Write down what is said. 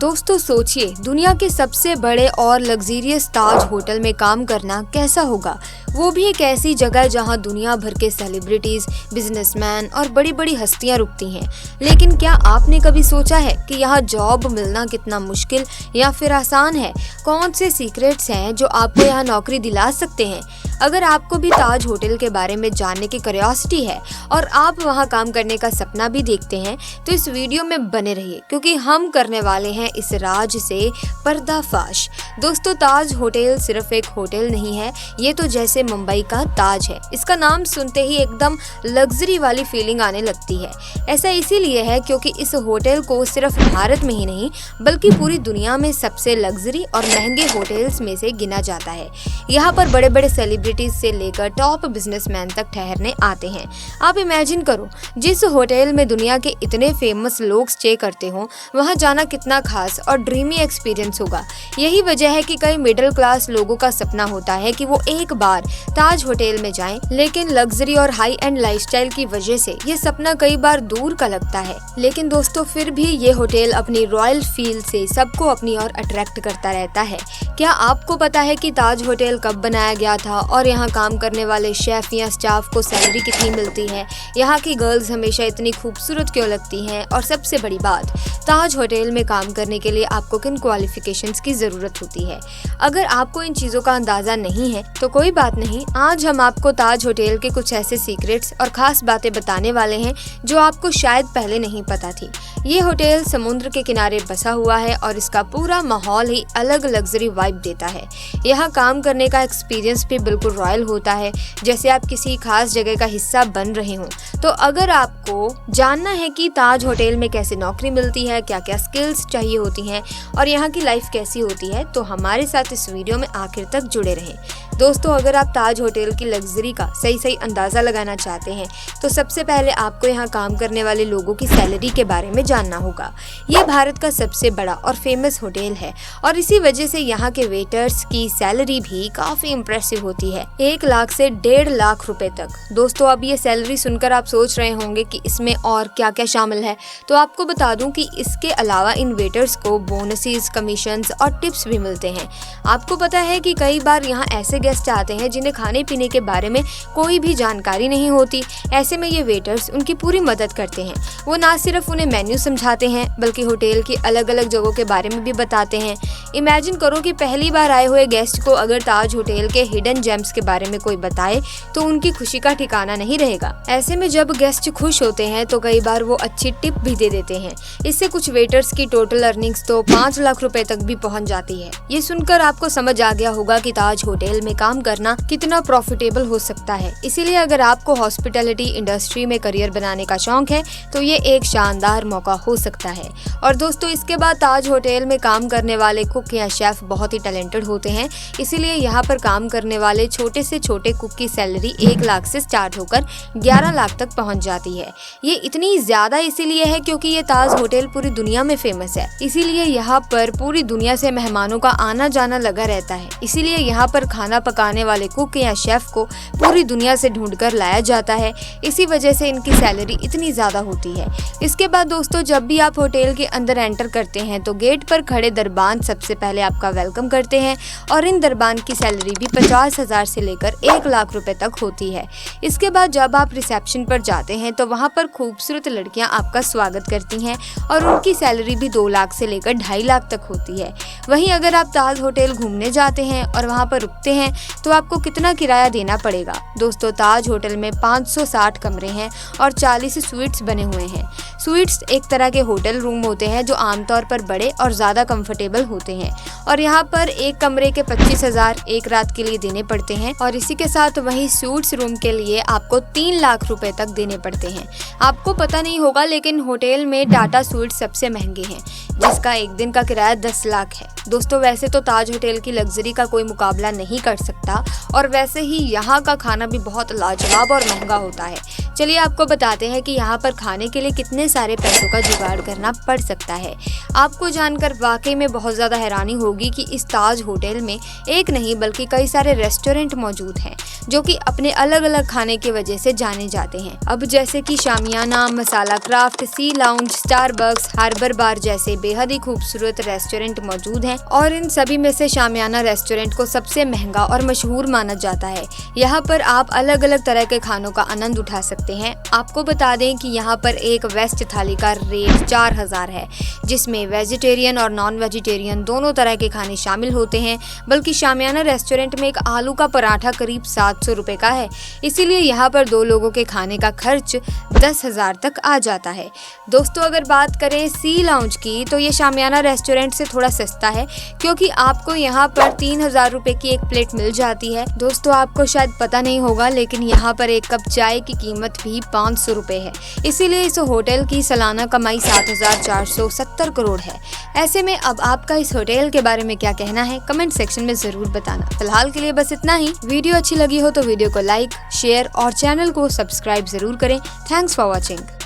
दोस्तों सोचिए, दुनिया के सबसे बड़े और लग्जरियस ताज होटल में काम करना कैसा होगा। वो भी एक ऐसी जगह जहां दुनिया भर के सेलिब्रिटीज, बिजनेसमैन और बड़ी बड़ी हस्तियां रुकती हैं। लेकिन क्या आपने कभी सोचा है कि यहाँ जॉब मिलना कितना मुश्किल या फिर आसान है? कौन से सीक्रेट्स हैं जो आपको यहाँ नौकरी दिला सकते हैं? अगर आपको भी ताज होटल के बारे में जानने की क्यूरियोसिटी है और आप वहां काम करने का सपना भी देखते हैं, तो इस वीडियो में बने रहिए, क्योंकि हम करने वाले हैं इस राज से पर्दाफाश। दोस्तों, ताज होटल सिर्फ एक होटल नहीं है, ये तो जैसे मुंबई का ताज है। इसका नाम सुनते ही एकदम लग्जरी वाली फीलिंग आने लगती है। ऐसा इसीलिए है क्योंकि इस होटल को सिर्फ भारत में ही नहीं बल्कि पूरी दुनिया में सबसे लग्जरी और महंगे होटल्स में से गिना जाता है। यहाँ पर बड़े बड़े सेलिब्रिटीज से लेकर टॉप बिजनेसमैन तक ठहरने आते हैं। आप इमेजिन करो, जिस होटल में दुनिया के इतने फेमस लोग स्टे करते हो, वहाँ जाना कितना खास और ड्रीमी एक्सपीरियंस होगा। यही वजह है कि कई मिडिल क्लास लोगों का सपना होता है कि वो एक बार ताज होटल में जाएं, लेकिन लग्जरी और हाई एंड लाइफस्टाइल की वजह से ये सपना कई बार दूर का लगता है। लेकिन दोस्तों, फिर भी ये होटल अपनी रॉयल फील से सबको अपनी ओर अट्रैक्ट करता रहता है। क्या आपको पता है कि ताज होटल कब बनाया गया था और यहाँ काम करने वाले शेफ या स्टाफ को सैलरी कितनी मिलती है? यहाँ की गर्ल्स हमेशा इतनी खूबसूरत क्यों लगती हैं? और सबसे बड़ी बात, ताज होटल में काम करने के लिए आपको किन क्वालिफिकेशंस की जरूरत होती है? अगर आपको इन चीजों का अंदाजा नहीं है तो कोई बात नहीं, आज हम आपको ताज होटल के कुछ ऐसे सीक्रेट्स और खास बातें बताने वाले हैं जो आपको शायद पहले नहीं पता थी। ये होटल समुद्र के किनारे बसा हुआ है और इसका पूरा माहौल ही अलग लग्जरी वाइब देता है। यहाँ काम करने का एक्सपीरियंस भी बिल्कुल रॉयल होता है, जैसे आप किसी खास जगह का हिस्सा बन रहे हो। तो अगर आपको जानना है कि ताज होटल में कैसे नौकरी मिलती है, क्या क्या स्किल्स चाहिए होती हैं और यहाँ की लाइफ कैसी होती है, तो हमारे साथ इस वीडियो में आखिर तक जुड़े रहें। दोस्तों, अगर आप ताज होटल की लग्जरी का सही अंदाजा लगाना चाहते हैं तो सबसे पहले आपको यहाँ काम करने वाले लोगों की सैलरी के बारे में जानना होगा। ये भारत का सबसे बड़ा और फेमस होटल है और इसी वजह से यहाँ के वेटर्स की सैलरी भी काफी इम्प्रेसिव होती है, 1 लाख से 1.5 लाख रुपए तक। दोस्तों, अब ये सैलरी सुनकर आप सोच रहे होंगे कि इसमें और क्या क्या शामिल है, तो आपको बता दूं कि इसके अलावा इन वेटर्स को बोनसेस, कमीशंस और टिप्स भी मिलते हैं। आपको पता है कि कई बार यहाँ ऐसे गेस्ट आते हैं जिन्हें खाने पीने के बारे में कोई भी जानकारी नहीं होती। ऐसे में ये वेटर्स उनकी पूरी मदद करते हैं। वो ना सिर्फ उन्हें मेन्यू समझाते हैं बल्कि होटल की अलग अलग जगहों के बारे में भी बताते हैं। इमेजिन करो कि पहली बार आए हुए गेस्ट को अगर ताज होटल के हिडन जेम्स के बारे में कोई बताए तो उनकी खुशी का ठिकाना नहीं रहेगा। ऐसे में जब गेस्ट खुश होते हैं तो कई बार वो अच्छी टिप भी दे देते हैं। इससे कुछ वेटर्स की टोटल अर्निंग्स तो 5 लाख रुपए तक भी पहुंच जाती है। ये सुनकर आपको समझ आ गया होगा कि ताज होटल में काम करना कितना प्रॉफिटेबल हो सकता है। इसीलिए अगर आपको हॉस्पिटैलिटी इंडस्ट्री में करियर बनाने का शौक है तो ये एक शानदार मौका हो सकता है। और दोस्तों, इसके बाद ताज होटल में काम करने वाले कुक या शेफ बहुत ही टैलेंटेड होते हैं। इसीलिए यहाँ पर काम करने वाले छोटे से छोटे कुक की सैलरी 1 लाख से स्टार्ट होकर 11 लाख तक पहुँच जाती है। ये इतनी ज्यादा इसीलिए है क्योंकि ये ताज होटल पूरी दुनिया में फेमस है। इसीलिए यहाँ पर पूरी दुनिया से मेहमानों का आना जाना लगा रहता है। इसीलिए यहाँ पर खाना पकाने वाले कुक या शेफ को पूरी दुनिया से ढूंढकर लाया जाता है। इसी वजह से इनकी सैलरी इतनी ज्यादा होती है। इसके बाद दोस्तों, जब भी आप होटल के अंदर एंटर करते हैं तो गेट पर खड़े दरबान सबसे पहले आपका वेलकम करते हैं और इन दरबान की सैलरी भी 50,000 से लेकर 1 लाख रुपए तक होती है। इसके बाद जब आप रिसेप्शन पर जाते हैं तो वहाँ पर खूबसूरत लड़कियाँ आपका स्वागत करती हैं और उनकी सैलरी भी 2 लाख से लेकर 2.5 लाख तक होती है। वहीं अगर आप ताज होटल घूमने जाते हैं और वहाँ पर रुकते हैं तो आपको कितना किराया देना पड़ेगा? दोस्तों, ताज होटल में 560 कमरे हैं और 40 स्वीट्स बने हुए हैं। स्वीट्स एक तरह के होटल रूम होते हैं जो आमतौर पर बड़े और ज़्यादा कंफर्टेबल होते हैं और यहाँ पर एक कमरे के 25,000 एक रात के लिए देने पड़ते हैं और इसी के साथ वहीं स्वीट्स रूम के लिए आपको 3 लाख रुपए तक देने पड़ते हैं। आपको पता नहीं होगा लेकिन होटल में टाटा स्वीट्स सबसे महंगे हैं, जिसका एक दिन का किराया 10 लाख है। दोस्तों, वैसे तो ताज होटल की लग्जरी का कोई मुकाबला नहीं कर सकता और वैसे ही यहाँ का खाना भी बहुत लाजवाब और महंगा होता है। चलिए आपको बताते हैं कि यहाँ पर खाने के लिए कितने सारे पैसों का जुगाड़ करना पड़ सकता है। आपको जानकर वाकई में बहुत ज़्यादा हैरानी होगी कि इस ताज होटल में एक नहीं बल्कि कई सारे रेस्टोरेंट मौजूद हैं जो कि अपने अलग अलग खाने की वजह से जाने जाते हैं। अब जैसे कि शामियाना, मसाला क्राफ्ट, सी लाउंज, स्टारबक्स, हार्बर बार जैसे बेहद ही खूबसूरत रेस्टोरेंट मौजूद हैं और इन सभी में से शामियाना रेस्टोरेंट को सबसे महंगा और मशहूर माना जाता है। यहाँ पर आप अलग अलग तरह के खानों का आनंद उठा सकते हैं। आपको बता दें कि यहाँ पर एक वेस्ट थाली का रेट 4000 है, जिसमें वेजिटेरियन और नॉन वेजिटेरियन दोनों तरह के खाने शामिल होते हैं। बल्कि शामियाना रेस्टोरेंट में एक आलू का पराठा करीब 700 रुपए का है, इसीलिए यहाँ पर 2 लोगों के खाने का खर्च 10,000 तक आ जाता है। दोस्तों अगर बात करें सी लाउंज की तो ये शामियाना रेस्टोरेंट से थोड़ा सस्ता है, क्योंकि आपको यहाँ पर 3000 रुपए की एक प्लेट मिल जाती है। दोस्तों आपको शायद पता नहीं होगा, लेकिन यहाँ पर एक कप चाय की कीमत भी 500 रुपए है, इसीलिए इस होटल की सालाना कमाई 7,470 करोड़ है। ऐसे में अब आपका इस होटल के बारे में क्या कहना है, कमेंट सेक्शन में जरूर बताना। फिलहाल के लिए बस इतना ही। वीडियो अच्छी लगी हो तो वीडियो को लाइक, शेयर और चैनल को सब्सक्राइब जरूर करें। Thanks for watching.